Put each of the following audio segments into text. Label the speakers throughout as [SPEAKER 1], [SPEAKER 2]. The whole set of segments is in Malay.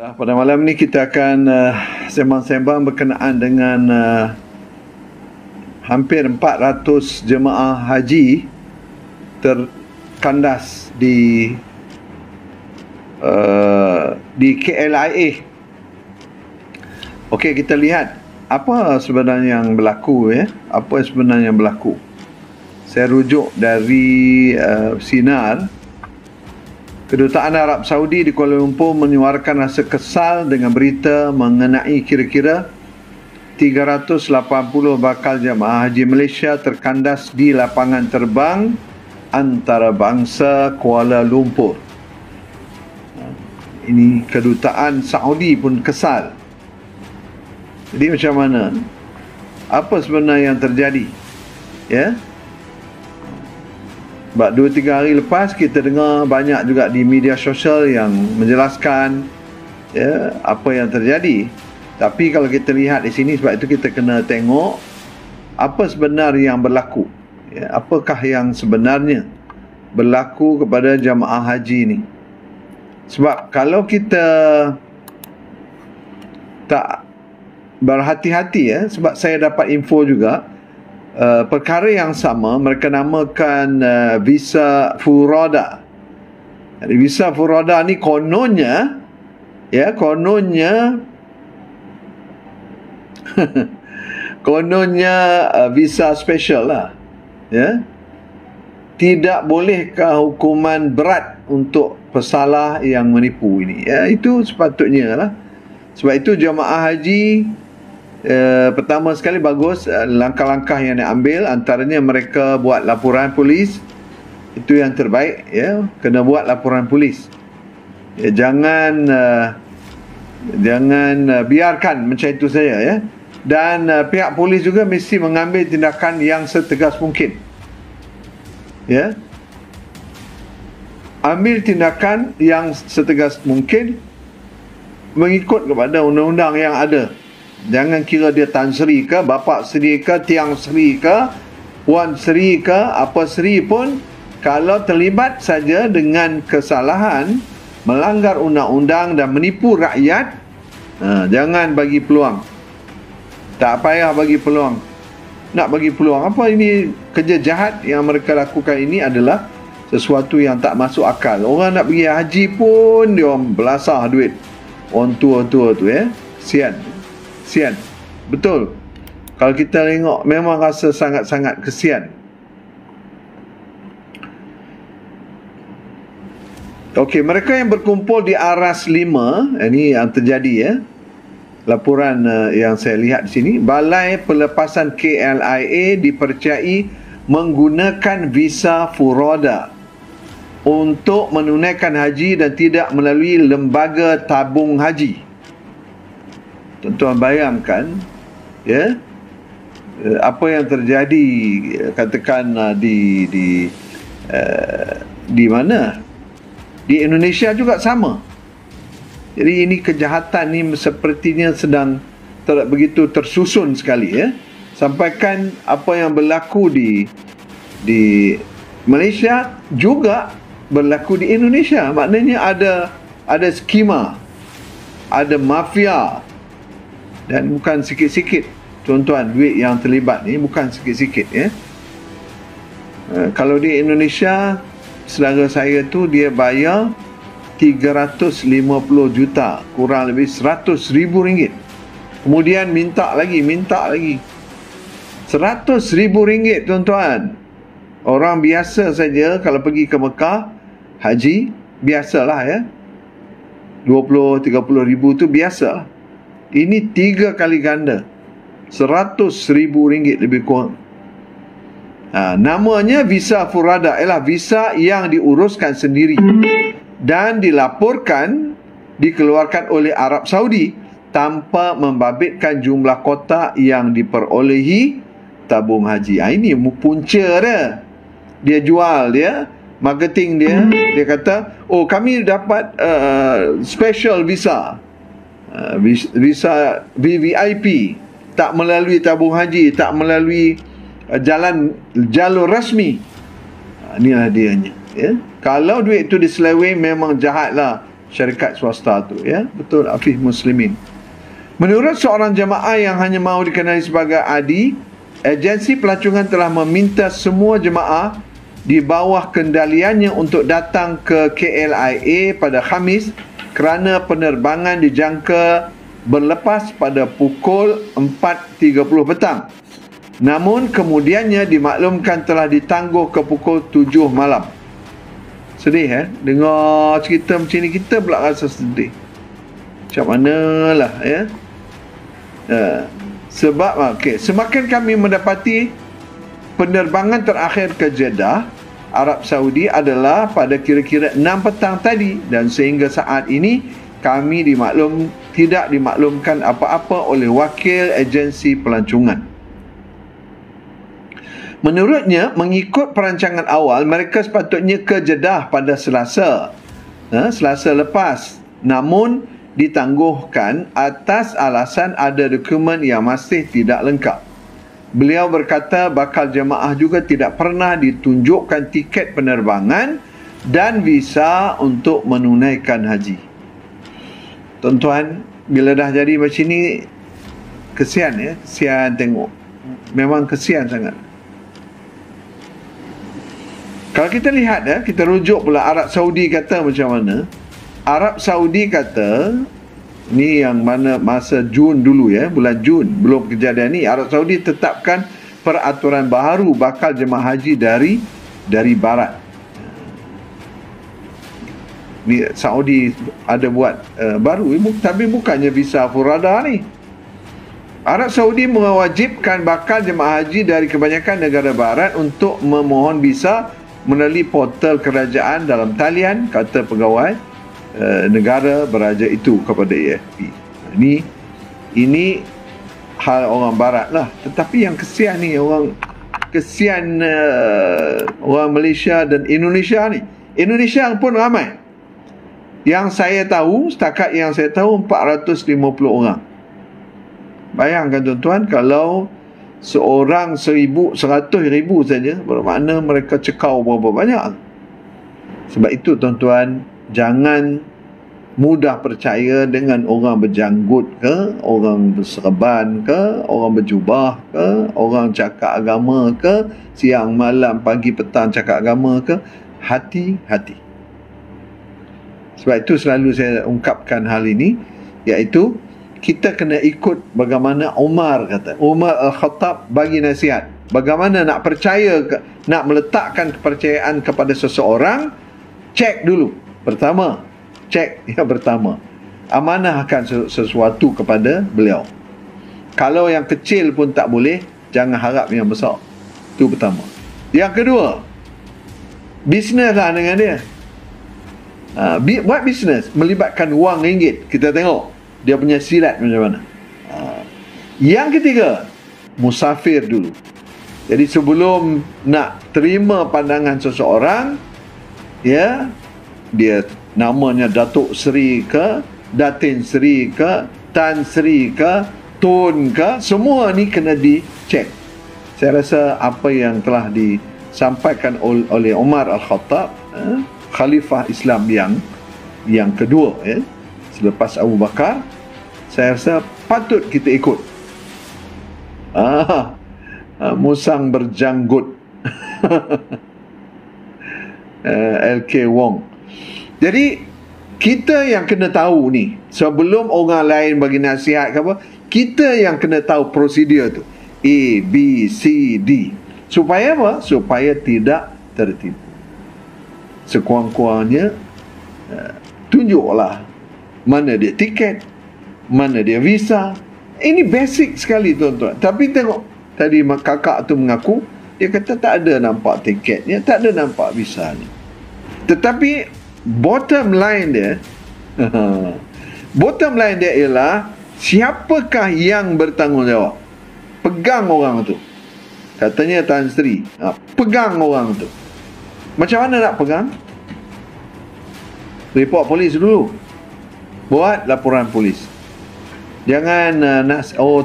[SPEAKER 1] Pada malam ni kita akan sembang-sembang berkenaan dengan hampir 400 jemaah haji terkandas di KLIA. Okey, kita lihat apa sebenarnya yang berlaku ya. Apa sebenarnya yang berlaku. Saya rujuk dari Sinar. Kedutaan Arab Saudi di Kuala Lumpur menyuarakan rasa kesal dengan berita mengenai kira-kira 380 bakal jemaah haji Malaysia terkandas di lapangan terbang antarabangsa Kuala Lumpur. Ini kedutaan Saudi pun kesal. Jadi macam mana? Apa sebenarnya yang terjadi? Ya? Sebab 2-3 hari lepas kita dengar banyak juga di media sosial yang menjelaskan ya, apa yang terjadi. Tapi kalau kita lihat di sini, sebab itu kita kena tengok apa sebenarnya yang berlaku. Ya, apakah yang sebenarnya berlaku kepada jemaah haji ini. Sebab kalau kita tak berhati-hati ya, sebab saya dapat info juga perkara yang sama mereka namakan visa Furoda. Jadi visa Furoda ni kononnya kononnya visa special lah ya. Tidak bolehkah hukuman berat untuk pesalah yang menipu ini ya, itu sepatutnya lah. Sebab itu jemaah haji pertama sekali bagus langkah-langkah yang diambil, antaranya mereka buat laporan polis. Itu yang terbaik ya, kena buat laporan polis ya, jangan biarkan macam itu saja ya. Dan pihak polis juga mesti mengambil tindakan yang setegas mungkin ya, ambil tindakan yang setegas mungkin mengikut kepada undang-undang yang ada. Jangan kira dia Tan Sri ke, Bapak Sri ke, Tiang Sri ke, Puan Sri ke, apa Sri pun, kalau terlibat saja dengan kesalahan, melanggar undang-undang dan menipu rakyat, jangan bagi peluang. Tak payah bagi peluang. Nak bagi peluang apa? Ini kerja jahat yang mereka lakukan ini adalah sesuatu yang tak masuk akal. Orang nak pergi haji pun dia orang belasah duit. Orang tua-tua tu ya. Kesian. Betul. Kalau kita tengok memang rasa sangat-sangat kesian. Okey, mereka yang berkumpul di Aras 5, ini yang terjadi ya. Laporan yang saya lihat di sini, Balai Pelepasan KLIA dipercayai menggunakan visa Furoda untuk menunaikan haji dan tidak melalui lembaga tabung haji. Tuan-tuan bayangkan ya, apa yang terjadi katakan di mana di Indonesia juga sama. Jadi ini kejahatan ni sepertinya sedang begitu tersusun sekali ya. Sampaikan apa yang berlaku di Malaysia juga berlaku di Indonesia. Maknanya ada skema, ada mafia. Dan bukan sikit-sikit tuan-tuan, duit yang terlibat ni bukan sikit-sikit ya. Kalau di Indonesia, saudara saya tu dia bayar 350 juta, kurang lebih 100,000 ringgit. Kemudian minta lagi 100,000 ringgit tuan-tuan. Orang biasa saja kalau pergi ke Mekah haji, biasalah ya, 20-30 ribu tu biasa. Ini 3 kali ganda, 100,000 ringgit lebih kurang. Namanya visa Furoda, ialah visa yang diuruskan sendiri dan dilaporkan dikeluarkan oleh Arab Saudi tanpa membabitkan jumlah kotak yang diperolehi tabung haji. Ini punca dia jual dia, marketing dia kata, oh kami dapat special visa, visa VVIP, tak melalui tabung haji, tak melalui jalur rasmi. Inilah dianya ya. Kalau duit itu diseleweng memang jahatlah syarikat swasta tu, ya. Betul, Hafiz Muslimin. Menurut seorang jemaah yang hanya mahu dikenali sebagai ADI, agensi pelancongan telah meminta semua jemaah di bawah kendaliannya untuk datang ke KLIA pada Khamis kerana penerbangan dijangka berlepas pada pukul 4.30 petang. Namun kemudiannya dimaklumkan telah ditangguh ke pukul 7 malam. Sedih, dengar cerita macam ni, kita pula rasa sedih. Macam manalah, ya. Sebab semakin kami mendapati penerbangan terakhir ke Jeddah, Arab Saudi adalah pada kira-kira 6 petang tadi, dan sehingga saat ini kami tidak dimaklumkan apa-apa oleh wakil agensi pelancongan. Menurutnya, mengikut perancangan awal, mereka sepatutnya ke Jeddah pada Selasa lepas. Namun, ditangguhkan atas alasan ada dokumen yang masih tidak lengkap. Beliau berkata bakal jemaah juga tidak pernah ditunjukkan tiket penerbangan dan visa untuk menunaikan haji. Tuan-tuan, bila dah jadi macam ni, kesian, ya. Kesian tengok. Memang kesian sangat. Kalau kita lihat, kita rujuk pula Arab Saudi kata macam mana. Arab Saudi kata, ni yang mana masa Jun dulu, bulan Jun, belum kejadian ni, Arab Saudi tetapkan peraturan baharu bakal jemaah haji dari barat. Ni Saudi ada buat baru, tapi bukannya visa furada ni. Arab Saudi mewajibkan bakal jemaah haji dari kebanyakan negara barat untuk memohon visa melalui portal kerajaan dalam talian, kata pegawai negara beraja itu kepada AFP. Ini hal orang barat lah. Tetapi yang kesian ni, orang Malaysia dan Indonesia ni. Indonesia pun ramai. Setakat yang saya tahu 450 orang. Bayangkan tuan-tuan, kalau seorang 100,000 saja, bermakna mereka cekau berapa banyak. Sebab itu tuan-tuan, jangan mudah percaya dengan orang berjanggut ke, orang berserban ke, orang berjubah ke, orang cakap agama ke, siang malam pagi petang cakap agama ke. Hati-hati. Sebab itu selalu saya ungkapkan hal ini, iaitu kita kena ikut bagaimana Umar kata. Umar Al-Khattab bagi nasihat. Bagaimana nak percaya, nak meletakkan kepercayaan kepada seseorang, cek dulu. Yang pertama, amanahkan sesuatu kepada beliau. Kalau yang kecil pun tak boleh, jangan harap yang besar. Itu pertama. Yang kedua, bisnes lah dengan dia. Buat bisnes melibatkan wang ringgit. Kita tengok dia punya silat macam mana. Yang ketiga, musafir dulu. Jadi sebelum nak terima pandangan seseorang, dia namanya Datuk Seri ke, Datin Seri ke, Tan Seri ke, Tun ke, semua ni kena dicek. Saya rasa apa yang telah disampaikan oleh Umar Al-Khattab, Khalifah Islam yang kedua, selepas Abu Bakar, saya rasa patut kita ikut. Musang berjanggut. LK Wong. Jadi kita yang kena tahu ni, sebelum orang lain bagi nasihat ke apa, kita yang kena tahu prosedur tu, A, B, C, D. Supaya apa? Supaya tidak tertipu. Sekurang-kurangnya tunjuklah mana dia tiket, mana dia visa. Ini basic sekali tuan-tuan. Tapi tengok, tadi kakak tu mengaku, dia kata tak ada nampak tiketnya, tak ada nampak visanya. Tetapi bottom line dia ialah siapakah yang bertanggungjawab? Pegang orang tu. Katanya Tan Sri, pegang orang tu. Macam mana nak pegang? Report polis dulu. Buat laporan polis. Jangan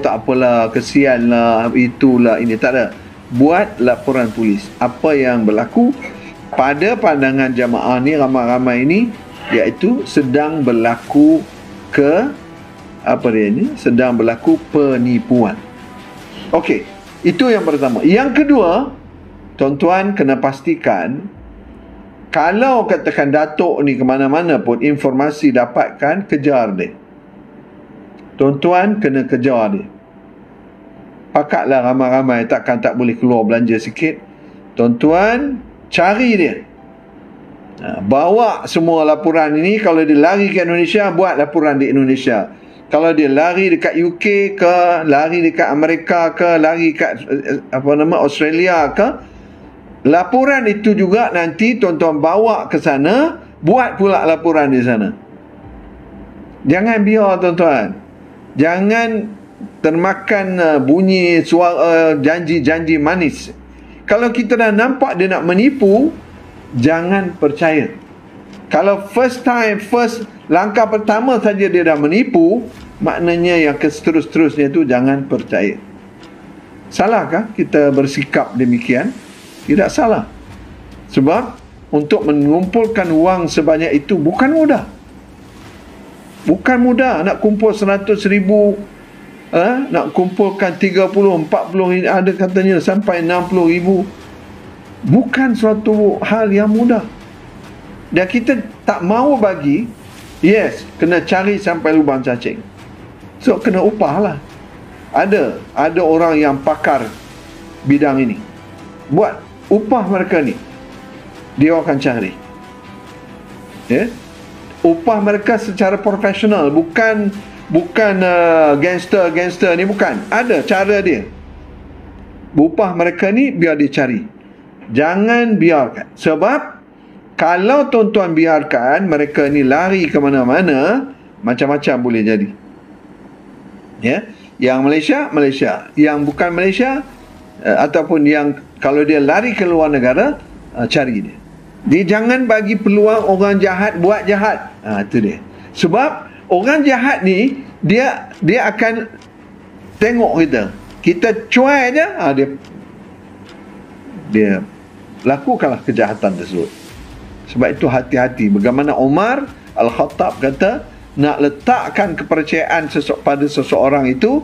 [SPEAKER 1] tak apalah, kesian lah, itulah, ini. Tak ada. Buat laporan polis. Apa yang berlaku pada pandangan jamaah ni, ramai-ramai ini, iaitu sedang berlaku sedang berlaku penipuan. Okey, itu yang pertama. Yang kedua, tuan-tuan kena pastikan kalau katakan Datuk ni ke mana-mana pun informasi dapatkan, kejar dia. Tuan-tuan kena kejar dia. Pakatlah ramai-ramai, takkan tak boleh keluar belanja sikit. Tuan-tuan cari dia. Bawa semua laporan ini. Kalau dia lari ke Indonesia, buat laporan di Indonesia. Kalau dia lari dekat UK ke, lari dekat Amerika ke, lari kat Australia ke, laporan itu juga nanti tuan-tuan bawa ke sana, buat pula laporan di sana. Jangan biar tuan-tuan, jangan termakan bunyi suara janji-janji manis. Kalau kita dah nampak dia nak menipu, jangan percaya. Kalau first langkah pertama saja dia dah menipu, maknanya yang seterus-terusnya itu jangan percaya. Salahkah kita bersikap demikian? Tidak salah. Sebab untuk mengumpulkan wang sebanyak itu bukan mudah. Bukan mudah nak kumpul 100,000, nak kumpulkan 30, 40, ada katanya sampai 60,000. Bukan suatu hal yang mudah. Dan kita tak mau bagi, yes, kena cari sampai lubang cacing. So kena upah lah. Ada orang yang pakar bidang ini, buat upah mereka ni, dia akan cari. Upah mereka secara profesional, bukan gangster ni, bukan. Ada cara dia. Upah mereka ni biar dia cari. Jangan biarkan. Sebab kalau tuan-tuan biarkan mereka ni lari ke mana-mana, macam-macam boleh jadi. Yang Malaysia, yang bukan Malaysia, ataupun yang kalau dia lari ke luar negara, cari dia. Dia jangan bagi peluang orang jahat buat jahat. Itu dia. Sebab orang jahat ni, dia akan tengok kita cuai je, dia lakukanlah kejahatan tersebut. Sebab itu hati-hati. Bagaimana Umar Al-Khattab kata, nak letakkan kepercayaan pada seseorang itu,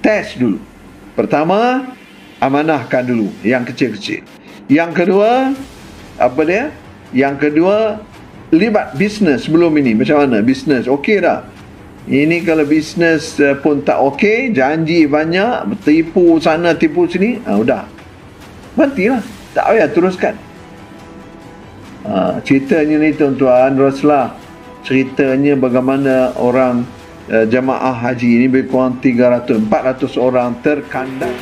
[SPEAKER 1] test dulu. Pertama, amanahkan dulu yang kecil-kecil. Yang kedua, Yang kedua, libat bisnes sebelum ini. Macam mana bisnes? Okey dah. Ini kalau bisnes pun tak okey, janji banyak, tipu sana tipu sini, udah, berhentilah, tak payah teruskan. Ceritanya ni tuan-tuan, Rasulullah ceritanya bagaimana orang jamaah haji ini lebih kurang 300-400 orang terkandang.